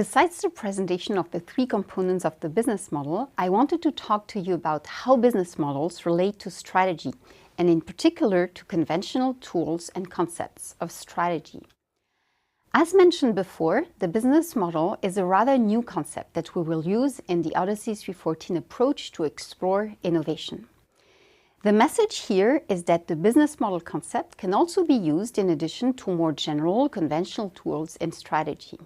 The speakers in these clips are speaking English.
Besides the presentation of the three components of the business model, I wanted to talk to you about how business models relate to strategy, and in particular to conventional tools and concepts of strategy. As mentioned before, the business model is a rather new concept that we will use in the Odyssey 314 approach to explore innovation. The message here is that the business model concept can also be used in addition to more general conventional tools in strategy.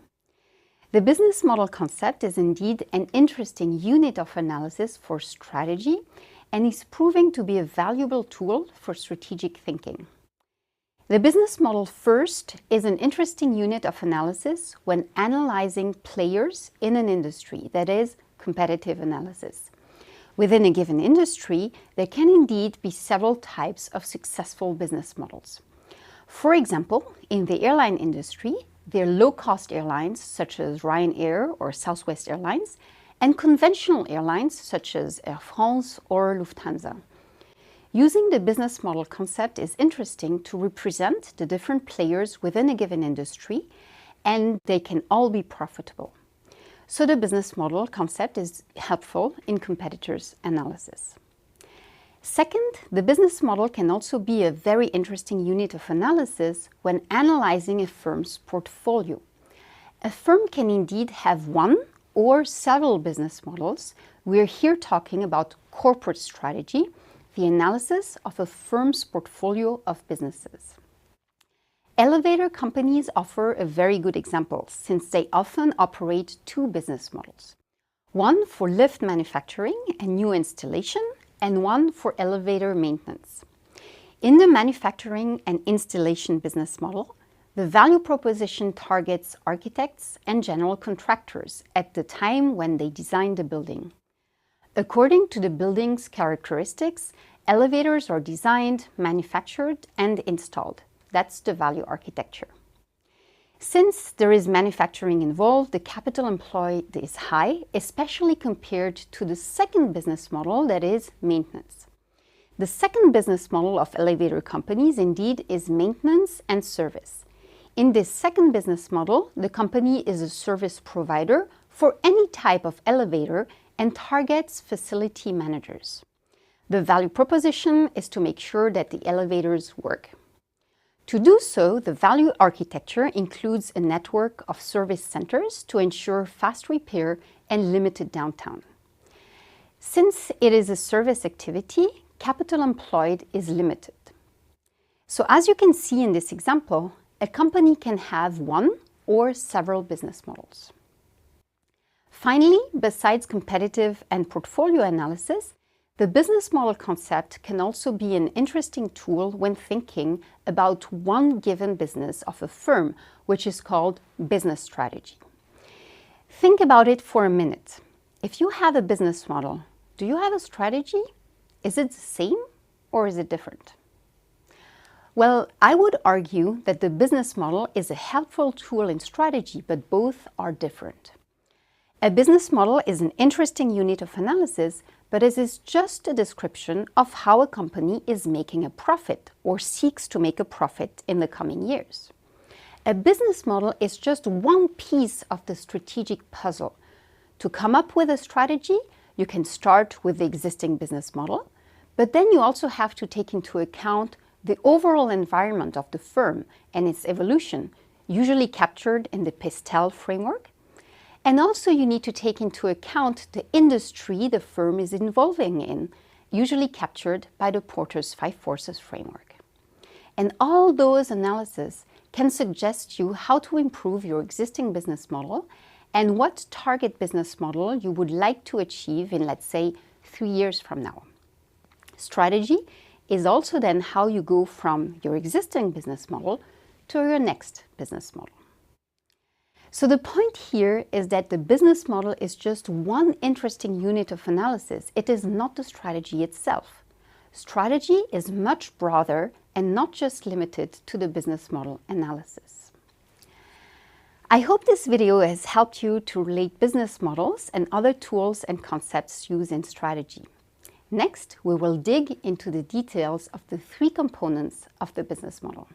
The business model concept is indeed an interesting unit of analysis for strategy and is proving to be a valuable tool for strategic thinking. The business model first is an interesting unit of analysis when analyzing players in an industry, that is, competitive analysis. Within a given industry, there can indeed be several types of successful business models. For example, in the airline industry, there are low-cost airlines such as Ryanair or Southwest Airlines, and conventional airlines such as Air France or Lufthansa. Using the business model concept is interesting to represent the different players within a given industry, and they can all be profitable. So the business model concept is helpful in competitors' analysis. Second, the business model can also be a very interesting unit of analysis when analyzing a firm's portfolio. A firm can indeed have one or several business models. We're here talking about corporate strategy, the analysis of a firm's portfolio of businesses. Elevator companies offer a very good example since they often operate two business models. One for lift manufacturing and new installation, and one for elevator maintenance. In the manufacturing and installation business model, the value proposition targets architects and general contractors at the time when they design the building. According to the building's characteristics, elevators are designed, manufactured, and installed. That's the value architecture. Since there is manufacturing involved, the capital employed is high, especially compared to the second business model, that is maintenance. The second business model of elevator companies indeed is maintenance and service. In this second business model, the company is a service provider for any type of elevator and targets facility managers. The value proposition is to make sure that the elevators work. To do so, the value architecture includes a network of service centers to ensure fast repair and limited downtime. Since it is a service activity, capital employed is limited. So as you can see in this example, a company can have one or several business models. Finally, besides competitive and portfolio analysis, the business model concept can also be an interesting tool when thinking about one given business of a firm, which is called business strategy. Think about it for a minute. If you have a business model, do you have a strategy? Is it the same or is it different? Well, I would argue that the business model is a helpful tool in strategy, but both are different. A business model is an interesting unit of analysis, but it is just a description of how a company is making a profit or seeks to make a profit in the coming years. A business model is just one piece of the strategic puzzle. To come up with a strategy, you can start with the existing business model, but then you also have to take into account the overall environment of the firm and its evolution, usually captured in the Pestel framework. And also you need to take into account the industry the firm is involving in, usually captured by the Porter's 5 Forces framework. And all those analyses can suggest you how to improve your existing business model and what target business model you would like to achieve in, let's say, 3 years from now. Strategy is also then how you go from your existing business model to your next business model. So the point here is that the business model is just one interesting unit of analysis. It is not the strategy itself. Strategy is much broader and not just limited to the business model analysis. I hope this video has helped you to relate business models and other tools and concepts used in strategy. Next, we will dig into the details of the three components of the business model.